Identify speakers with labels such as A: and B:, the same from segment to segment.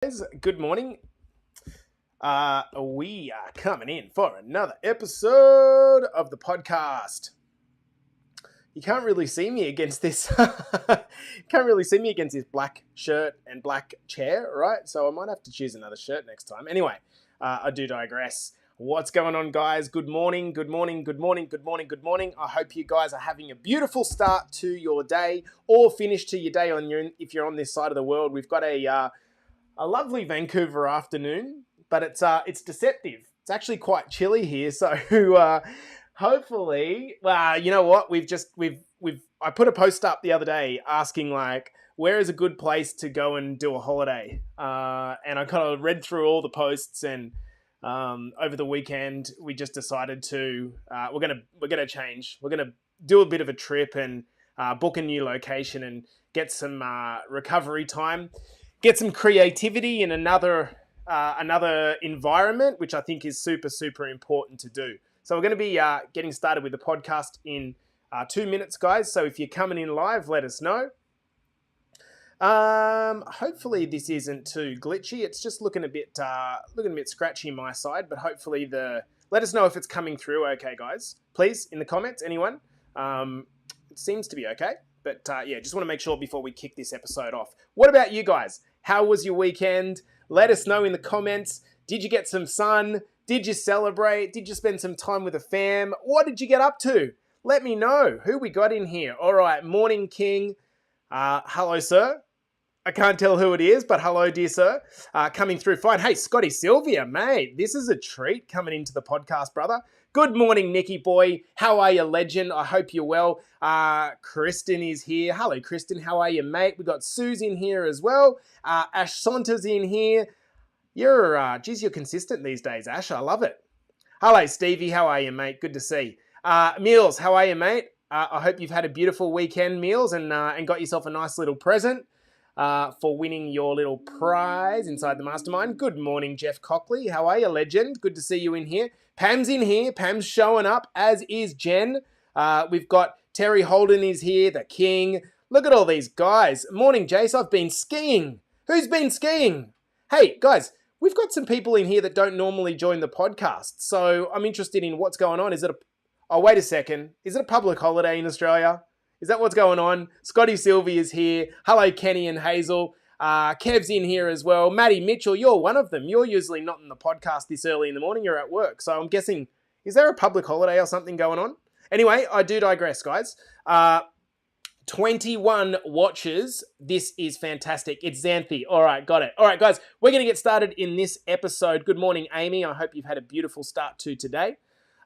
A: Guys, good morning. We are coming in for another episode of the podcast. You can't really see me against this. Can't really see me against this black shirt and black chair, right? So I might have to choose another shirt next time. Anyway, I do digress. What's going on, guys? Good morning, good morning, good morning, good morning, good morning. I hope you guys are having a beautiful start to your day or finish to your day if you're on this side of the world. We've got a lovely Vancouver afternoon, but it's deceptive. It's actually quite chilly here, so hopefully, you know what? I put a post up the other day asking like, where is a good place to go and do a holiday? And I kind of read through all the posts, and over the weekend we just decided to we're gonna change. We're gonna do a bit of a trip and book a new location and get some recovery time. Get some creativity in another environment, which I think is super, super important to do. So we're going to be getting started with the podcast in 2 minutes, guys. So if you're coming in live, let us know. Hopefully this isn't too glitchy. It's just looking a bit scratchy on my side, but hopefully let us know if it's coming through okay, guys. Please, in the comments, anyone. It seems to be okay. But just want to make sure before we kick this episode off. What about you guys? How was your weekend? Let us know in the comments. Did you get some sun? Did you celebrate? Did you spend some time with the fam? What did you get up to? Let me know. Who we got in here? All right, Morning King. Hello, sir. I can't tell who it is, but hello, dear sir. Coming through fine. Hey, Scotty Sylvia, mate. This is a treat coming into the podcast, brother. Good morning, Nicky boy. How are you, legend? I hope you're well. Kristen is here. Hello, Kristen. How are you, mate? We got Suze in here as well. Ash Saunter's in here. You're consistent these days, Ash. I love it. Hello, Stevie. How are you, mate? Good to see. Meals, how are you, mate? I hope you've had a beautiful weekend, Meals, and got yourself a nice little present for winning your little prize inside the mastermind. Good morning, Jeff Cockley. How are you, legend? Good to see you in here. Pam's in here. Pam's showing up, as is Jen. We've got Terry Holden is here, the king. Look at all these guys. Morning, Jace. I've been skiing. Who's been skiing? Hey, guys, we've got some people in here that don't normally join the podcast. So I'm interested in what's going on. Oh, wait a second. Is it a public holiday in Australia? Is that what's going on? Scotty Sylvie is here. Hello, Kenny and Hazel. Kev's in here as well. Maddie Mitchell, you're one of them. You're usually not in the podcast this early in the morning. You're at work. So I'm guessing, is there a public holiday or something going on? Anyway, I do digress, guys. 21 watches. This is fantastic. It's Xanthi. All right, got it. All right, guys, we're going to get started in this episode. Good morning, Amy. I hope you've had a beautiful start to today.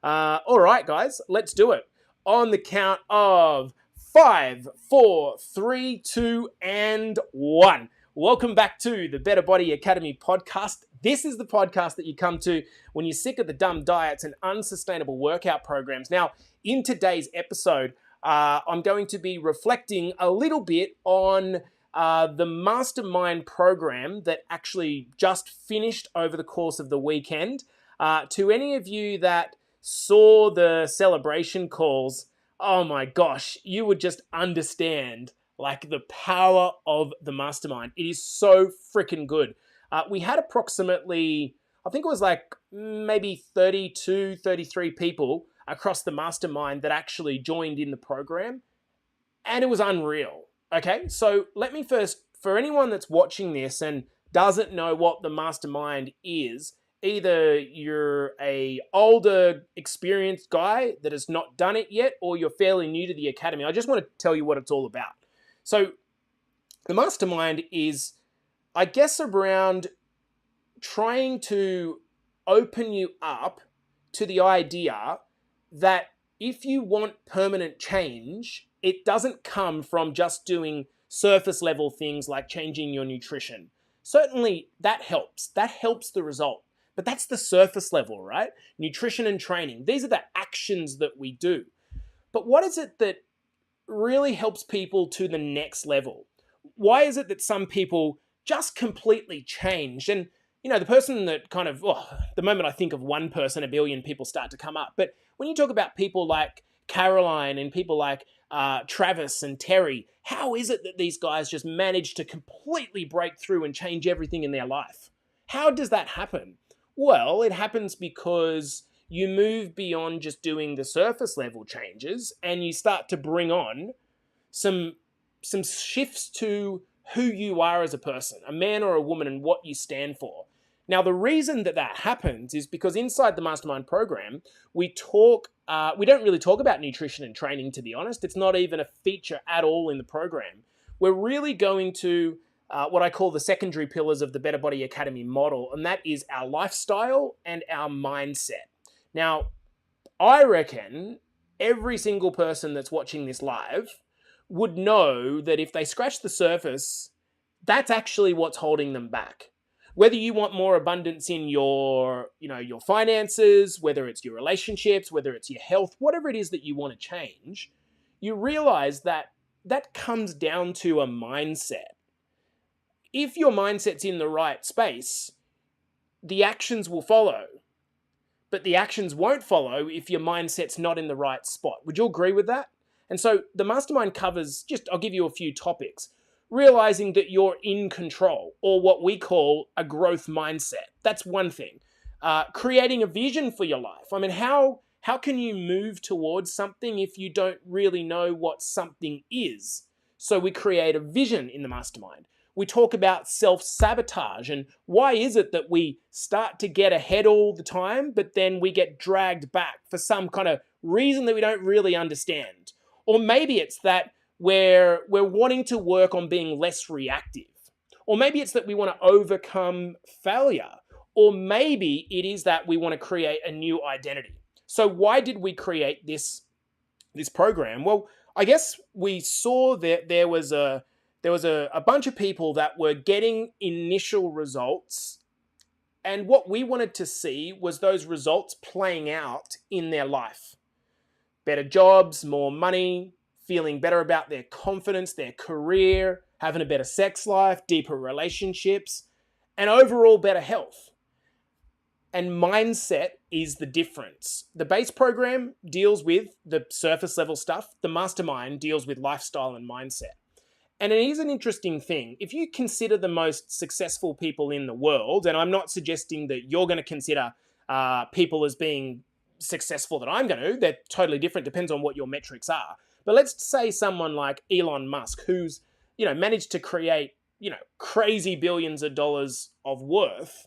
A: All right, guys, let's do it. On the count of 5, 4, 3, 2, and 1. Welcome back to the Better Body Academy podcast. This is the podcast that you come to when you're sick of the dumb diets and unsustainable workout programs. Now, in today's episode, I'm going to be reflecting a little bit on the mastermind program that actually just finished over the course of the weekend. To any of you that saw the celebration calls, oh my gosh, you would just understand like the power of the mastermind. It is so freaking good. We had approximately, I think it was like maybe 32, 33 people across the mastermind that actually joined in the program. And it was unreal. Okay, so let me first, for anyone that's watching this and doesn't know what the mastermind is, either you're a older, experienced guy that has not done it yet, or you're fairly new to the academy. I just want to tell you what it's all about. So the mastermind is, I guess, around trying to open you up to the idea that if you want permanent change, it doesn't come from just doing surface level things like changing your nutrition. Certainly that helps. That helps the result. But that's the surface level, right? Nutrition and training. These are the actions that we do. But what is it that really helps people to the next level? Why is it that some people just completely change? And, you know, the person that kind of, the moment I think of one person, a billion people start to come up. But when you talk about people like Caroline and people like Travis and Terry. How is it that these guys just manage to completely break through and change everything in their life? How does that happen? Well, it happens because you move beyond just doing the surface level changes and you start to bring on some shifts to who you are as a person, a man or a woman, and what you stand for. Now, the reason that happens is because inside the Mastermind program, we don't really talk about nutrition and training, to be honest. It's not even a feature at all in the program. We're really going to what I call the secondary pillars of the Better Body Academy model, and that is our lifestyle and our mindset. Now, I reckon every single person that's watching this live would know that if they scratch the surface, that's actually what's holding them back. Whether you want more abundance in your finances, whether it's your relationships, whether it's your health, whatever it is that you want to change, you realize that that comes down to a mindset. If your mindset's in the right space, the actions will follow. But the actions won't follow if your mindset's not in the right spot. Would you agree with that? And so the Mastermind covers, I'll give you a few topics. Realizing that you're in control, or what we call a growth mindset. That's one thing. Creating a vision for your life. I mean, how can you move towards something if you don't really know what something is? So we create a vision in the Mastermind. We talk about self-sabotage and why is it that we start to get ahead all the time, but then we get dragged back for some kind of reason that we don't really understand. Or maybe it's that we're wanting to work on being less reactive. Or maybe it's that we want to overcome failure. Or maybe it is that we want to create a new identity. So why did we create this program? Well, I guess we saw that there was a bunch of people that were getting initial results. And what we wanted to see was those results playing out in their life. Better jobs, more money, feeling better about their confidence, their career, having a better sex life, deeper relationships, and overall better health. And mindset is the difference. The base program deals with the surface level stuff. The Mastermind deals with lifestyle and mindset. And it is an interesting thing. If you consider the most successful people in the world, and I'm not suggesting that you're going to consider people as being successful that I'm going to, they're totally different, depends on what your metrics are. But let's say someone like Elon Musk, who's, managed to create, crazy billions of dollars of worth.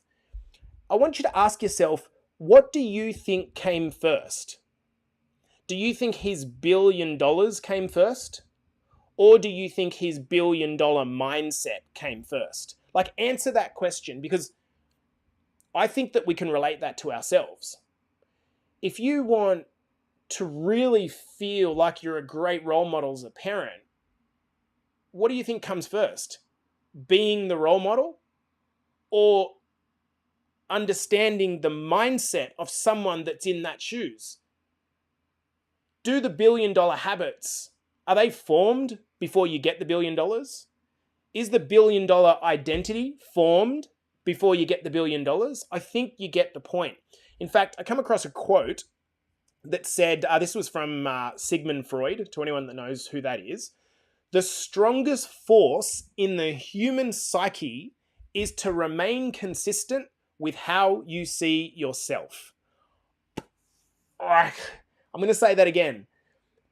A: I want you to ask yourself, what do you think came first? Do you think his $1 billion came first? Or do you think his $1 billion mindset came first? Like, answer that question, because I think that we can relate that to ourselves. If you want to really feel like you're a great role model as a parent, what do you think comes first? Being the role model, or understanding the mindset of someone that's in that shoes? Do the $1 billion habits, are they formed before you get the $1 billion? Is the $1 billion identity formed before you get the $1 billion? I think you get the point. In fact, I come across a quote that said, this was from Sigmund Freud, to anyone that knows who that is. The strongest force in the human psyche is to remain consistent with how you see yourself. I'm going to say that again.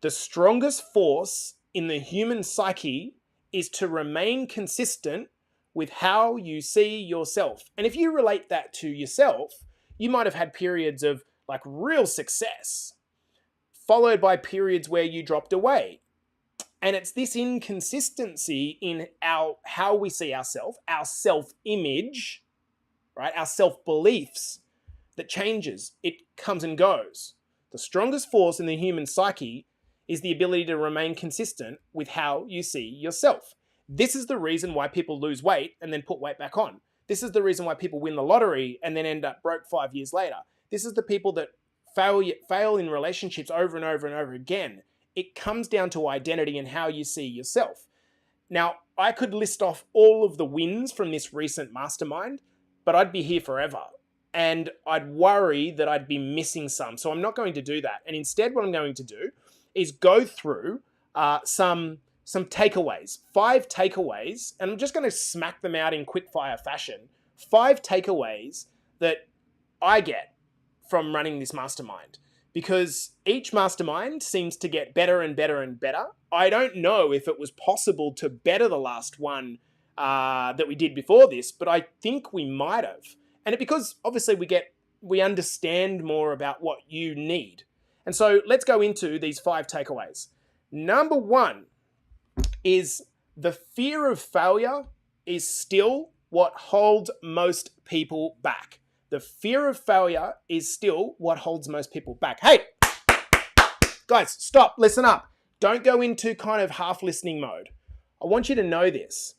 A: The strongest force in the human psyche is to remain consistent with how you see yourself. And if you relate that to yourself, you might have had periods of like real success, followed by periods where you dropped away. And it's this inconsistency in how we see ourselves, our self-image, right? Our self-beliefs that changes. It comes and goes. The strongest force in the human psyche is the ability to remain consistent with how you see yourself. This is the reason why people lose weight and then put weight back on. This is the reason why people win the lottery and then end up broke 5 years later. This is the people that fail in relationships over and over and over again. It comes down to identity and how you see yourself. Now, I could list off all of the wins from this recent mastermind, but I'd be here forever. And I'd worry that I'd be missing some. So I'm not going to do that. And instead, what I'm going to do is go through some takeaways, 5 takeaways, and I'm just going to smack them out in quick fire fashion. 5 takeaways that I get from running this mastermind, because each mastermind seems to get better and better and better. I don't know if it was possible to better the last one that we did before this, but I think we might have. And because obviously we understand more about what you need. And so let's go into these 5 takeaways. Number 1 is the fear of failure is still what holds most people back. The fear of failure is still what holds most people back. Hey, guys, stop, listen up. Don't go into kind of half listening mode. I want you to know this.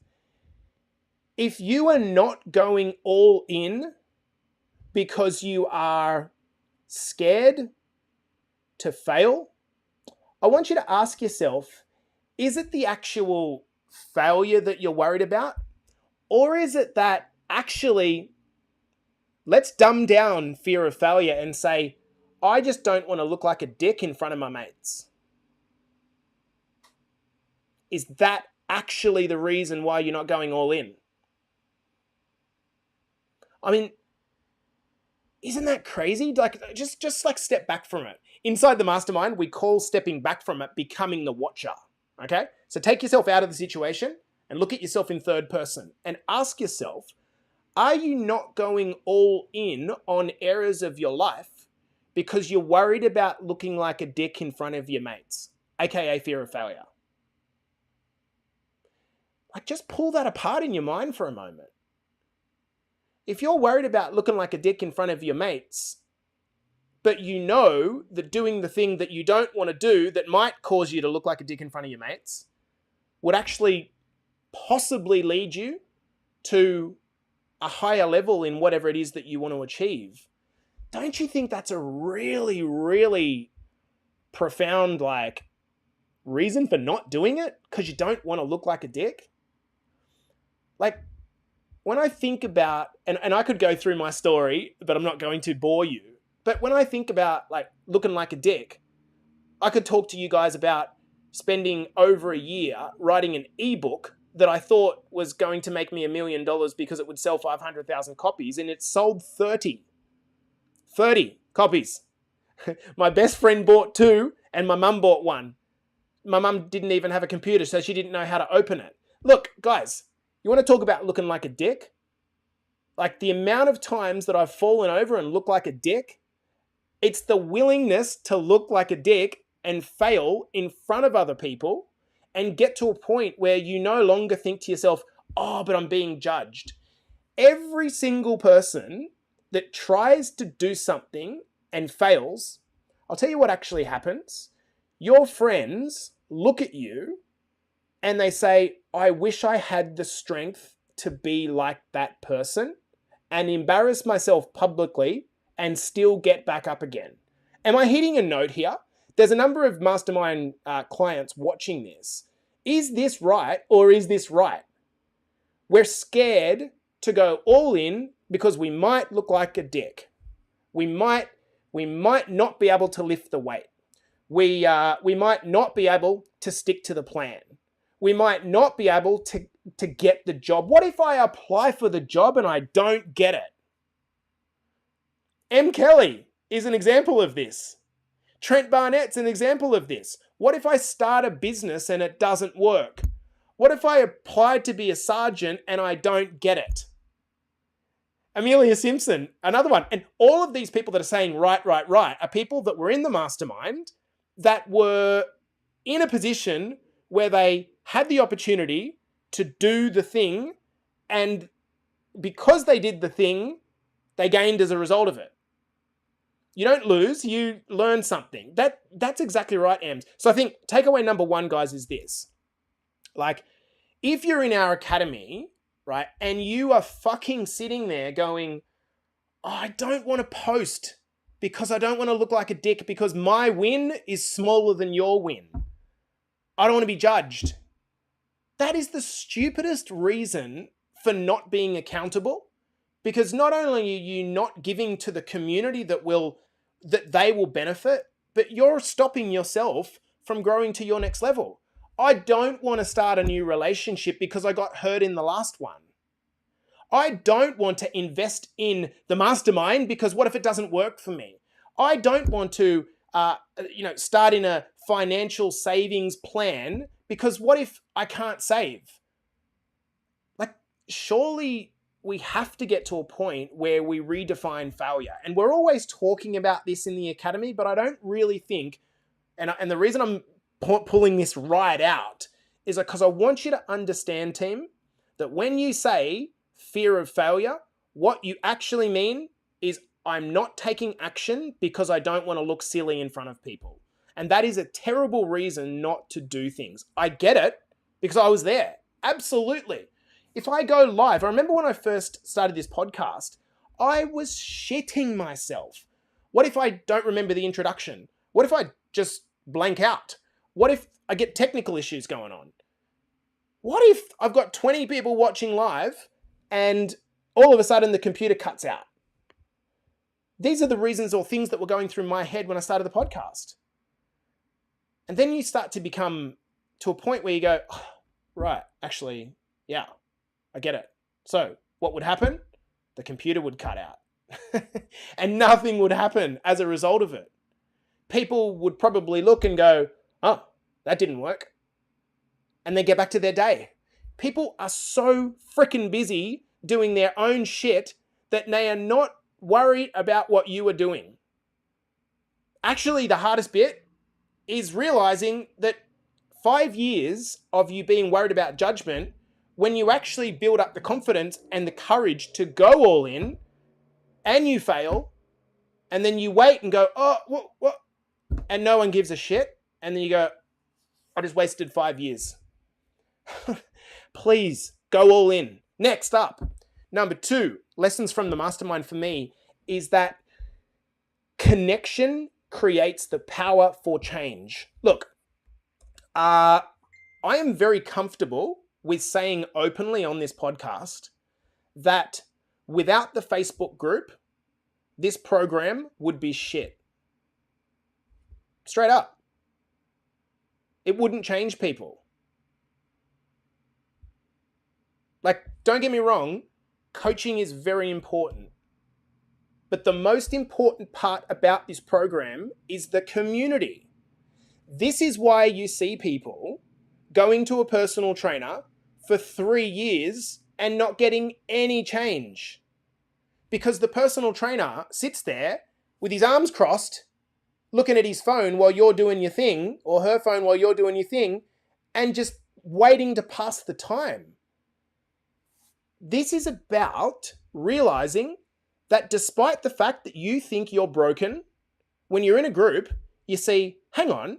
A: If you are not going all in because you are scared to fail, I want you to ask yourself, is it the actual failure that you're worried about? Or is it that actually, let's dumb down fear of failure and say, I just don't want to look like a dick in front of my mates? Is that actually the reason why you're not going all in? I mean, isn't that crazy? Like, just like step back from it. Inside the mastermind, we call stepping back from it becoming the watcher. Okay? So take yourself out of the situation and look at yourself in third person and ask yourself, are you not going all in on areas of your life because you're worried about looking like a dick in front of your mates, aka fear of failure? Like, just pull that apart in your mind for a moment. If you're worried about looking like a dick in front of your mates, but you know that doing the thing that you don't want to do that might cause you to look like a dick in front of your mates would actually possibly lead you to a higher level in whatever it is that you want to achieve, don't you think that's a really, really profound, like, reason for not doing it? Because you don't want to look like a dick? Like, when I think about, and I could go through my story, but I'm not going to bore you. But when I think about, like, looking like a dick, I could talk to you guys about spending over a year writing an ebook that I thought was going to make me $1 million because it would sell 500,000 copies, and it sold 30 copies. My best friend bought 2 and my mum bought 1. My mum didn't even have a computer, so she didn't know how to open it. Look, guys, you want to talk about looking like a dick? Like, the amount of times that I've fallen over and looked like a dick, it's the willingness to look like a dick and fail in front of other people and get to a point where you no longer think to yourself, oh, but I'm being judged. Every single person that tries to do something and fails, I'll tell you what actually happens. Your friends look at you and they say, I wish I had the strength to be like that person and embarrass myself publicly and still get back up again. Am I hitting a note here? There's a number of mastermind clients watching this. Is this right or is this right? We're scared to go all in because we might look like a dick. We might not be able to lift the weight. We might not be able to stick to the plan. We might not be able to get the job. What if I apply for the job and I don't get it? M. Kelly is an example of this. Trent Barnett's an example of this. What if I start a business and it doesn't work? What if I applied to be a sergeant and I don't get it? Amelia Simpson, another one. And all of these people that are saying right are people that were in the mastermind that were in a position where they had the opportunity to do the thing, and because they did the thing, they gained as a result of it. You don't lose, you learn something. That's exactly right, Ems. So I think takeaway number 1, guys, is this. Like, if you're in our academy, right, and you are fucking sitting there going, oh, I don't want to post because I don't want to look like a dick because my win is smaller than your win. I don't want to be judged. That is the stupidest reason for not being accountable, because not only are you not giving to the community that they will benefit, but you're stopping yourself from growing to your next level. I don't want to start a new relationship because I got hurt in the last one. I don't want to invest in the mastermind because what if it doesn't work for me? I don't want to start in a financial savings plan because what if I can't save? Like, surely we have to get to a point where we redefine failure. And we're always talking about this in the academy, but I don't really think, and the reason I'm pulling this right out is because I want you to understand, team, that when you say fear of failure, what you actually mean is I'm not taking action because I don't want to look silly in front of people. And that is a terrible reason not to do things. I get it because I was there. Absolutely. If I go live, I remember when I first started this podcast, I was shitting myself. What if I don't remember the introduction? What if I just blank out? What if I get technical issues going on? What if I've got 20 people watching live and all of a sudden the computer cuts out? These are the reasons or things that were going through my head when I started the podcast. And then you start to become to a point where you go, oh, right, actually, yeah, I get it. So what would happen? The computer would cut out and nothing would happen as a result of it. People would probably look and go, oh, that didn't work. And then get back to their day. People are so freaking busy doing their own shit that they are not worried about what you are doing. Actually, the hardest bit is realizing that 5 years of you being worried about judgment, when you actually build up the confidence and the courage to go all in and you fail, and then you wait and go, oh, what? And no one gives a shit. And then you go, I just wasted 5 years. Please go all in. Next up, number 2, lessons from the mastermind for me is that connection creates the power for change. Look, I am very comfortable with saying openly on this podcast that without the Facebook group, this program would be shit. Straight up. It wouldn't change people. Like, don't get me wrong, coaching is very important. But the most important part about this program is the community. This is why you see people going to a personal trainer for 3 years and not getting any change. Because the personal trainer sits there with his arms crossed, looking at his phone while you're doing your thing, or her phone while you're doing your thing, and just waiting to pass the time. This is about realizing that despite the fact that you think you're broken, when you're in a group, you see, hang on,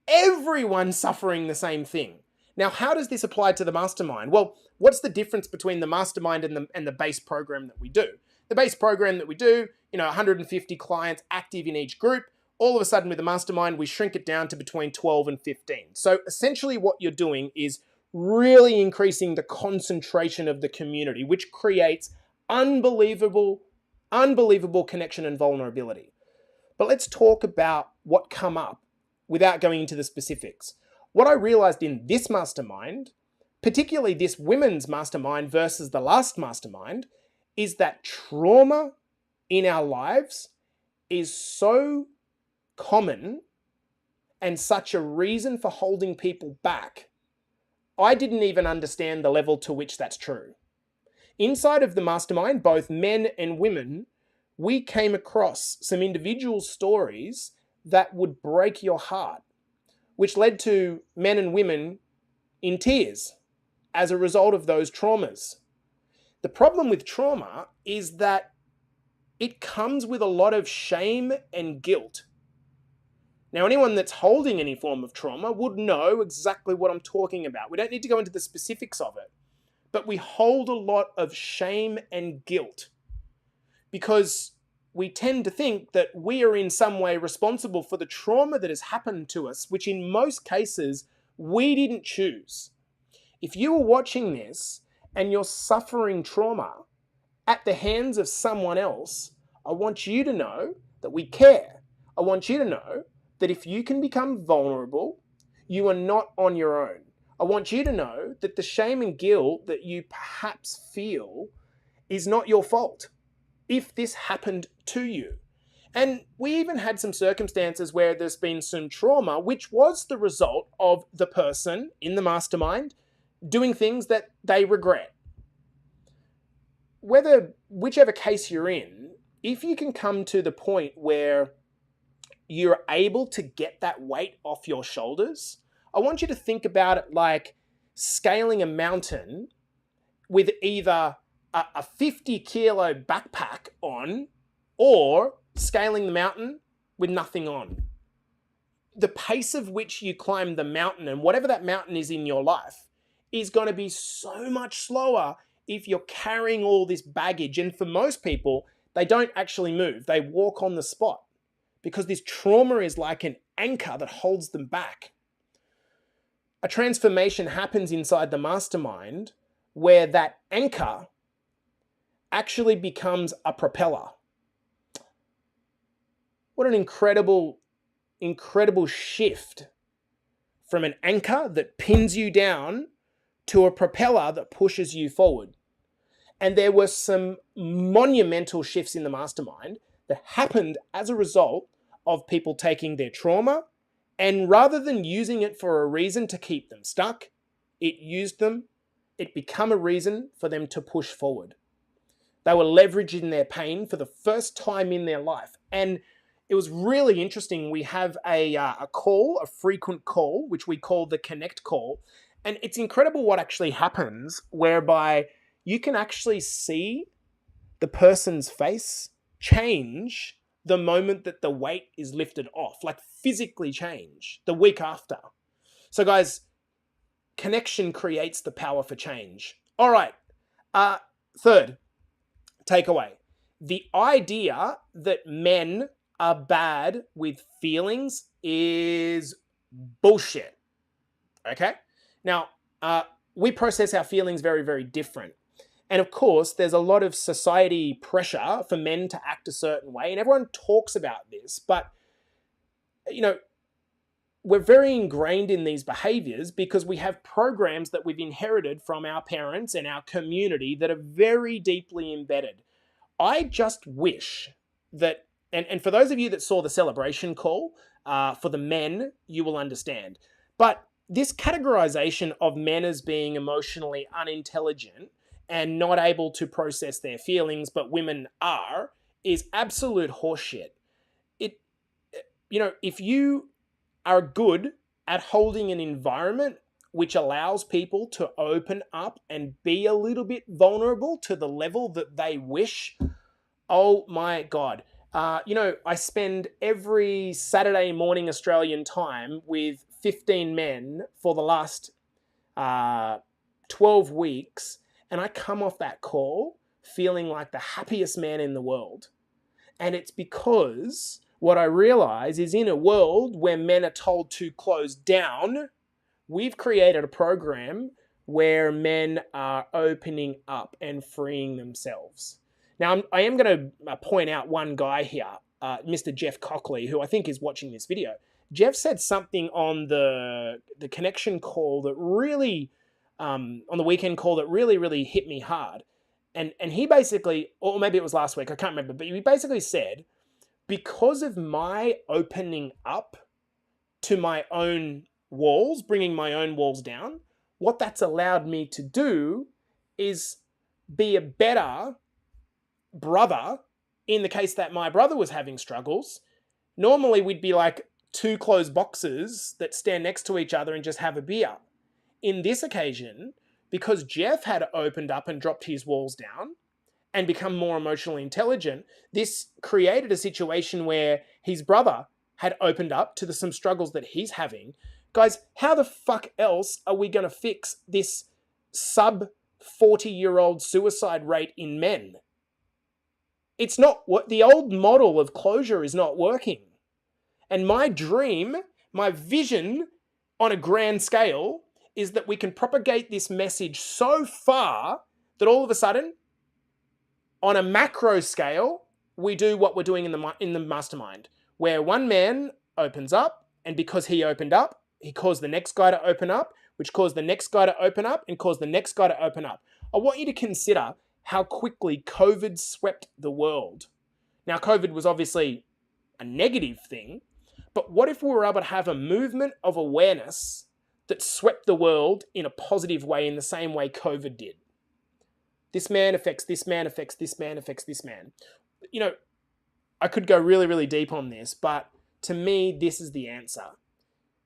A: everyone's suffering the same thing. Now, how does this apply to the mastermind? Well, what's the difference between the mastermind and the base program that we do? The base program that we do, 150 clients active in each group. All of a sudden with the mastermind, we shrink it down to between 12 and 15. So essentially what you're doing is really increasing the concentration of the community, which creates unbelievable connection and vulnerability. But let's talk about what come up without going into the specifics. What I realized in this mastermind, particularly this women's mastermind versus the last mastermind, is that trauma in our lives is so common and such a reason for holding people back. I didn't even understand the level to which that's true. Inside of the mastermind, both men and women, we came across some individual stories that would break your heart, which led to men and women in tears as a result of those traumas. The problem with trauma is that it comes with a lot of shame and guilt. Now, anyone that's holding any form of trauma would know exactly what I'm talking about. We don't need to go into the specifics of it, but we hold a lot of shame and guilt because we tend to think that we are in some way responsible for the trauma that has happened to us, which in most cases, we didn't choose. If you are watching this and you're suffering trauma at the hands of someone else, I want you to know that we care. I want you to know that if you can become vulnerable you are not on your own. I want you to know that the shame and guilt that you perhaps feel is not your fault if this happened to you. And we even had some circumstances where there's been some trauma, which was the result of the person in the mastermind doing things that they regret. Whichever case you're in, if you can come to the point where you're able to get that weight off your shoulders, I want you to think about it like scaling a mountain with either a 50-kilo backpack on or scaling the mountain with nothing on. The pace of which you climb the mountain, and whatever that mountain is in your life, is going to be so much slower if you're carrying all this baggage. And for most people, they don't actually move. They walk on the spot because this trauma is like an anchor that holds them back. A transformation happens inside the mastermind where that anchor actually becomes a propeller. What an incredible shift from an anchor that pins you down to a propeller that pushes you forward. And there were some monumental shifts in the mastermind that happened as a result of people taking their trauma, and rather than using it for a reason to keep them stuck, it became a reason for them to push forward. They were leveraging their pain for the first time in their life. And it was really interesting. We have a frequent call, which we call the Connect call. And it's incredible what actually happens, whereby you can actually see the person's face change the moment that the weight is lifted off, like physically change the week after. So guys, connection creates the power for change. All right. Third takeaway. The idea that men are bad with feelings is bullshit. Okay? Now, we process our feelings very, very different. And of course, there's a lot of society pressure for men to act a certain way, and everyone talks about this, but, we're very ingrained in these behaviors because we have programs that we've inherited from our parents and our community that are very deeply embedded. I just wish that, and for those of you that saw the celebration call, for the men, you will understand. But this categorization of men as being emotionally unintelligent and not able to process their feelings, but women are, is absolute horseshit. If you are good at holding an environment which allows people to open up and be a little bit vulnerable to the level that they wish, oh my God. I spend every Saturday morning Australian time with 15 men for the last 12 weeks, and I come off that call feeling like the happiest man in the world. And it's because what I realize is, in a world where men are told to close down, we've created a program where men are opening up and freeing themselves. Now, I am going to point out one guy here, Mr. Jeff Cockley, who I think is watching this video. Jeff said something on the connection call that really, on the weekend call, that really, really hit me hard. And he basically, or maybe it was last week, I can't remember, but he basically said, because of my opening up to my own walls, bringing my own walls down, what that's allowed me to do is be a better brother in the case that my brother was having struggles. Normally we'd be like two closed boxes that stand next to each other and just have a beer. In this occasion, because Jeff had opened up and dropped his walls down and become more emotionally intelligent, this created a situation where his brother had opened up to some struggles that he's having. Guys, how the fuck else are we going to fix this sub 40-year-old suicide rate in men? It's not what the old model of closure is not working. And my dream, my vision on a grand scale is that we can propagate this message so far that all of a sudden, on a macro scale, we do what we're doing in the mastermind, where one man opens up, and because he opened up, he caused the next guy to open up, which caused the next guy to open up and caused the next guy to open up. I want you to consider how quickly COVID swept the world. Now, COVID was obviously a negative thing, but what if we were able to have a movement of awareness that swept the world in a positive way in the same way COVID did? This man affects this man, affects this man, affects this man. You know, I could go really, really deep on this, but to me, this is the answer.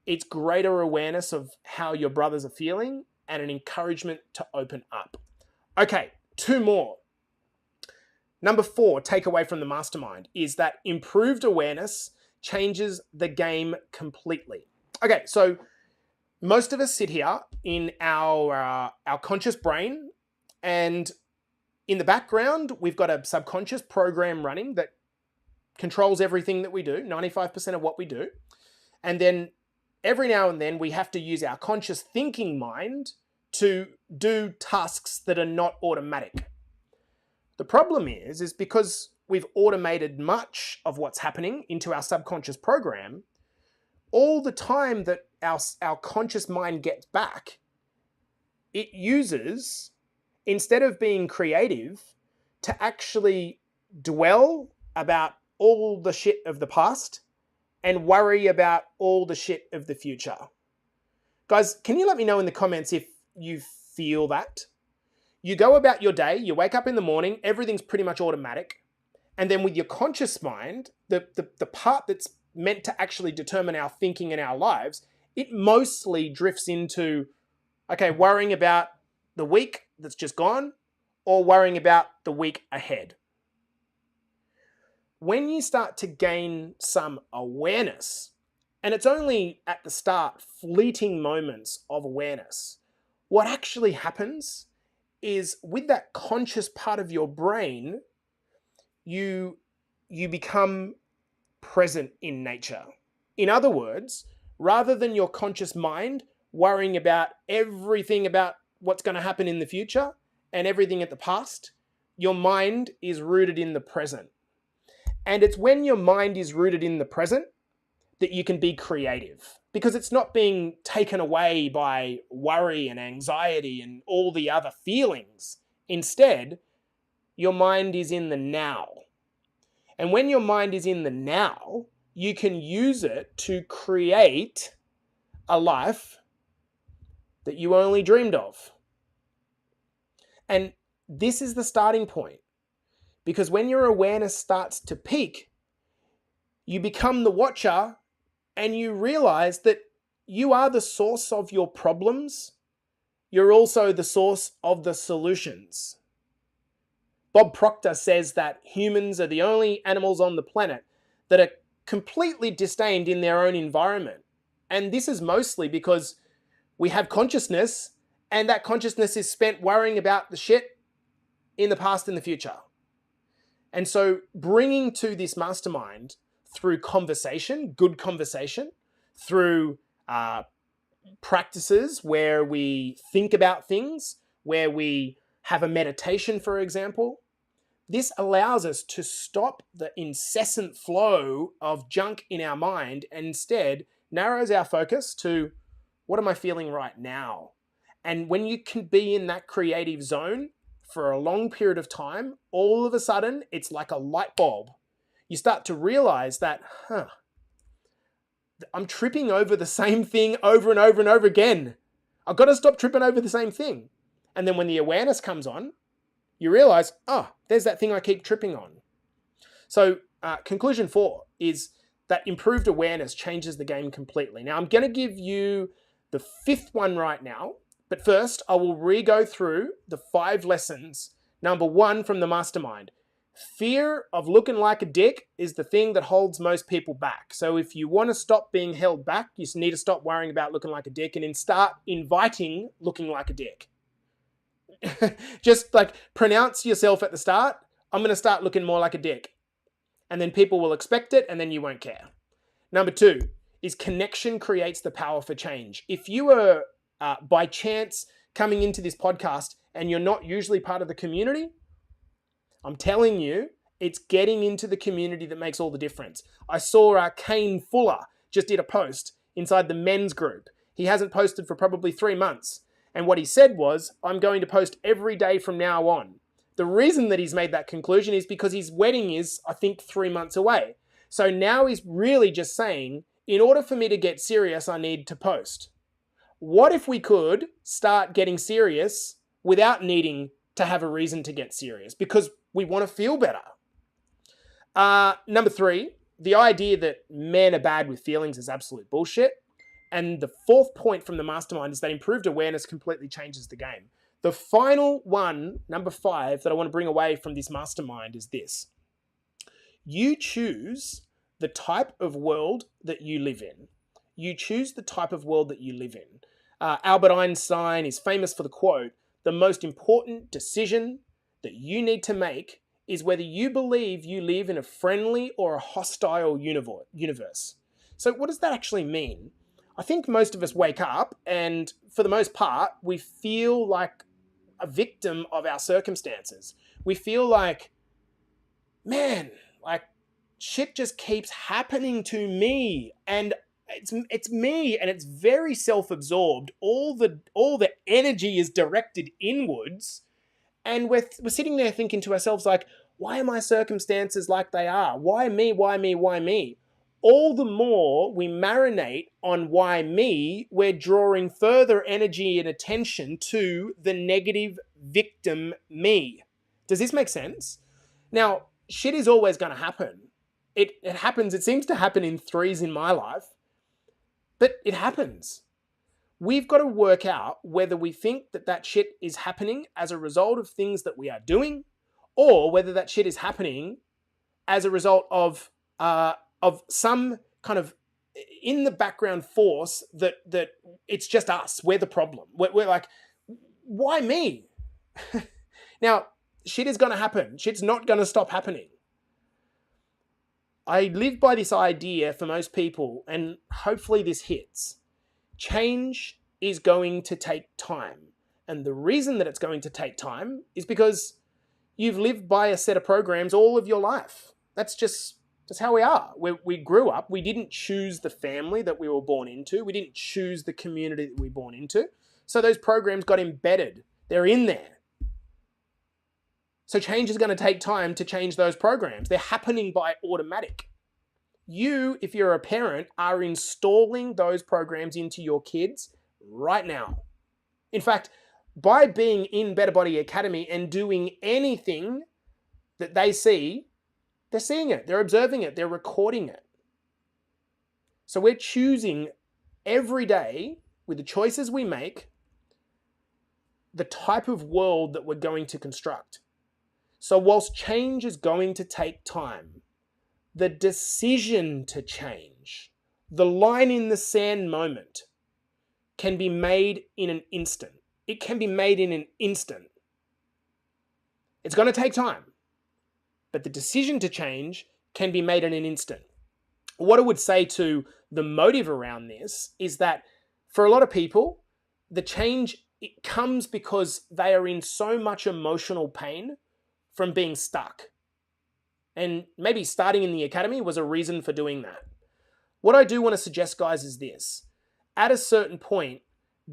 A: It's greater awareness of how your brothers are feeling and an encouragement to open up. Okay, 2 more. Number 4, takeaway from the mastermind, is that improved awareness changes the game completely. Okay, so most of us sit here in our conscious brain, and in the background, we've got a subconscious program running that controls everything that we do, 95% of what we do. And then every now and then we have to use our conscious thinking mind to do tasks that are not automatic. The problem is because we've automated much of what's happening into our subconscious program, all the time that our conscious mind gets back, it uses, instead of being creative, to actually dwell about all the shit of the past and worry about all the shit of the future. Guys, can you let me know in the comments if you feel that? You go about your day, you wake up in the morning, everything's pretty much automatic. And then with your conscious mind, the part that's meant to actually determine our thinking and our lives, it mostly drifts into, okay, worrying about the week that's just gone or worrying about the week ahead. When you start to gain some awareness, and it's only at the start, fleeting moments of awareness, what actually happens is with that conscious part of your brain, you become present in nature. In other words, rather than your conscious mind worrying about everything about what's going to happen in the future and everything at the past, your mind is rooted in the present. And it's when your mind is rooted in the present that you can be creative, because it's not being taken away by worry and anxiety and all the other feelings. Instead, your mind is in the now. And when your mind is in the now, you can use it to create a life that you only dreamed of. And this is the starting point, because when your awareness starts to peak, you become the watcher and you realize that you are the source of your problems. You're also the source of the solutions. Bob Proctor says that humans are the only animals on the planet that are completely disdained in their own environment. And this is mostly because we have consciousness, and that consciousness is spent worrying about the shit in the past and the future. And so bringing to this mastermind through conversation, good conversation, through practices where we think about things, where we have a meditation, for example, this allows us to stop the incessant flow of junk in our mind and instead narrows our focus to, what am I feeling right now? And when you can be in that creative zone for a long period of time, all of a sudden, it's like a light bulb. You start to realize that, I'm tripping over the same thing over and over and over again. I've got to stop tripping over the same thing. And then when the awareness comes on, you realize, there's that thing I keep tripping on. So conclusion 4 is that improved awareness changes the game completely. Now, I'm going to give you the 5th one right now. But first, I will re-go through the 5 lessons. Number 1 from the mastermind. Fear of looking like a dick is the thing that holds most people back. So if you want to stop being held back, you need to stop worrying about looking like a dick and then start inviting looking like a dick. Just like pronounce yourself at the start, I'm going to start looking more like a dick. And then people will expect it and then you won't care. Number 2 is connection creates the power for change. If you are by chance coming into this podcast and you're not usually part of the community, I'm telling you, it's getting into the community that makes all the difference. I saw Kane Fuller just did a post inside the men's group. He hasn't posted for probably 3 months. And what he said was, I'm going to post every day from now on. The reason that he's made that conclusion is because his wedding is, I think, 3 months away. So now he's really just saying, in order for me to get serious, I need to post. What if we could start getting serious without needing to have a reason to get serious? Because we want to feel better. Number 3, the idea that men are bad with feelings is absolute bullshit. And the 4th point from the mastermind is that improved awareness completely changes the game. The final one, number 5, that I want to bring away from this mastermind is this. You choose the type of world that you live in. You choose the type of world that you live in. Albert Einstein is famous for the quote, the most important decision that you need to make is whether you believe you live in a friendly or a hostile universe. So what does that actually mean? I think most of us wake up and for the most part, we feel like a victim of our circumstances. We feel like, man, like shit just keeps happening to me and it's me and it's very self-absorbed. All the energy is directed inwards and we're sitting there thinking to ourselves like, why are my circumstances like they are? Why me? Why me? Why me? All the more we marinate on why me, we're drawing further energy and attention to the negative victim me. Does this make sense? Now, shit is always going to happen. It happens, it seems to happen in threes in my life, but it happens. We've got to work out whether we think that shit is happening as a result of things that we are doing, or whether that shit is happening as a result of some kind of in the background force that it's just us. We're the problem. We're like, why me? Now, shit is going to happen. Shit's not going to stop happening. I live by this idea for most people, and hopefully this hits. Change is going to take time. And the reason that it's going to take time is because you've lived by a set of programs all of your life. That's how we are. We grew up. We didn't choose the family that we were born into. We didn't choose the community that we were born into. So those programs got embedded. They're in there. So change is going to take time to change those programs. They're happening by automatic. You, if you're a parent, are installing those programs into your kids right now. In fact, by being in Better Body Academy and doing anything that they see, they're seeing it, they're observing it, they're recording it. So we're choosing every day with the choices we make, the type of world that we're going to construct. So whilst change is going to take time, the decision to change, the line in the sand moment can be made in an instant. It can be made in an instant. It's going to take time, but the decision to change can be made in an instant. What I would say to the motive around this is that for a lot of people, the change, it comes because they are in so much emotional pain from being stuck. And maybe starting in the academy was a reason for doing that. What I do want to suggest, guys, is this. At a certain point,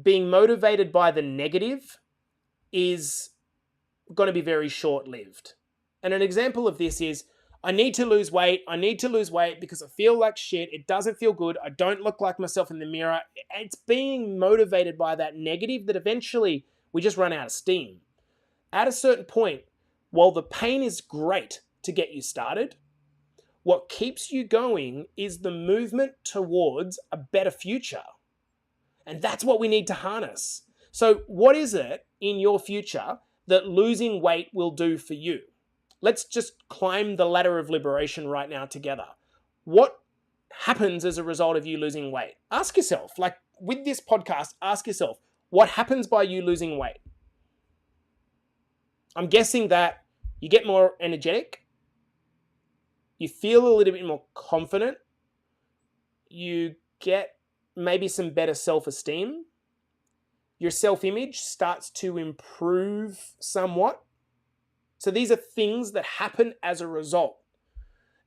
A: being motivated by the negative is going to be very short-lived. And an example of this is, I need to lose weight. I need to lose weight because I feel like shit. It doesn't feel good. I don't look like myself in the mirror. It's being motivated by that negative that eventually we just run out of steam. At a certain point, while the pain is great to get you started, what keeps you going is the movement towards a better future. And that's what we need to harness. So what is it in your future that losing weight will do for you? Let's just climb the ladder of liberation right now together. What happens as a result of you losing weight? Ask yourself, like with this podcast, ask yourself, what happens by you losing weight? I'm guessing that you get more energetic, you feel a little bit more confident, you get maybe some better self-esteem, your self-image starts to improve somewhat. So these are things that happen as a result.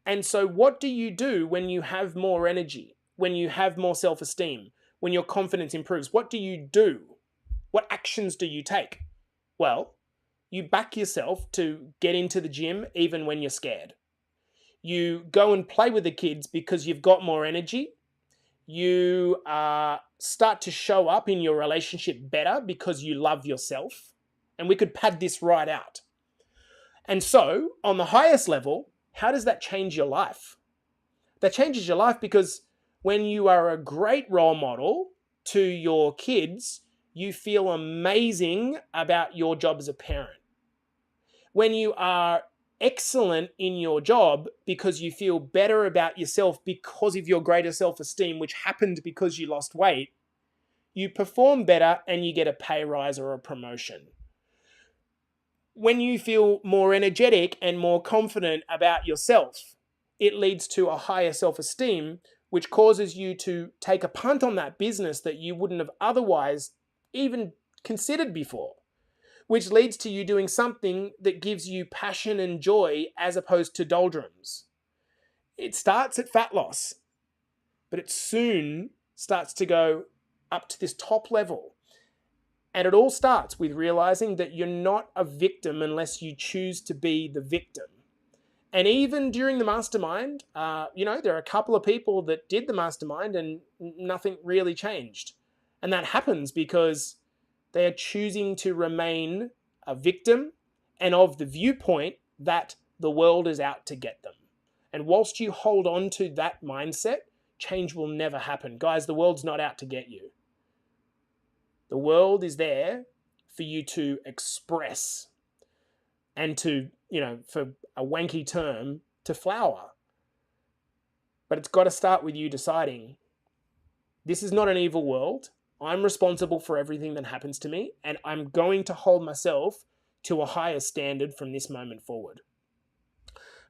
A: And so what do you do when you have more energy? when you have more self-esteem, when your confidence improves? What do you do? What actions do you take? Well, you back yourself to get into the gym even when you're scared. You go and play with the kids because you've got more energy. You start to show up in your relationship better because you love yourself. And we could pad this right out. And so, on the highest level, how does that change your life? That changes your life because when you are a great role model to your kids, you feel amazing about your job as a parent. When you are excellent in your job because you feel better about yourself because of your greater self-esteem, which happened because you lost weight, you perform better and you get a pay rise or a promotion. When you feel more energetic and more confident about yourself, it leads to a higher self-esteem, which causes you to take a punt on that business that you wouldn't have otherwise even considered before, which leads to you doing something that gives you passion and joy as opposed to doldrums. It starts at fat loss, but it soon starts to go up to this top level. And it all starts with realizing that you're not a victim unless you choose to be the victim. And even during the mastermind, there are a couple of people that did the mastermind and nothing really changed. And that happens because they are choosing to remain a victim and of the viewpoint that the world is out to get them. And whilst you hold on to that mindset, change will never happen. Guys, the world's not out to get you. The world is there for you to express and to, for a wanky term, to flower. But it's got to start with you deciding, this is not an evil world. I'm responsible for everything that happens to me, and I'm going to hold myself to a higher standard from this moment forward.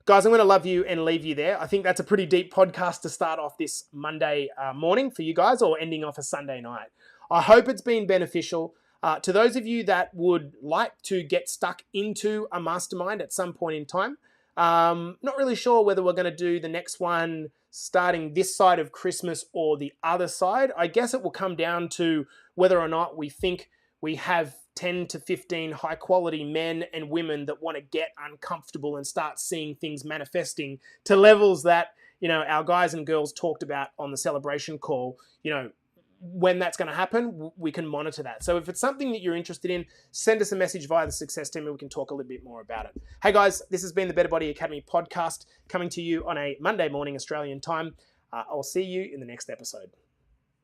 A: Guys, I'm going to love you and leave you there. I think that's a pretty deep podcast to start off this Monday morning for you guys, or ending off a Sunday night. I hope it's been beneficial. To those of you that would like to get stuck into a mastermind at some point in time, not really sure whether we're going to do the next one starting this side of Christmas or the other side. I guess it will come down to whether or not we think we have 10 to 15 high quality men and women that want to get uncomfortable and start seeing things manifesting to levels that, our guys and girls talked about on the celebration call. When that's going to happen, we can monitor that. So if it's something that you're interested in, send us a message via the Success Team and we can talk a little bit more about it. Hey guys, this has been the Better Body Academy podcast coming to you on a Monday morning Australian time. I'll see you in the next episode.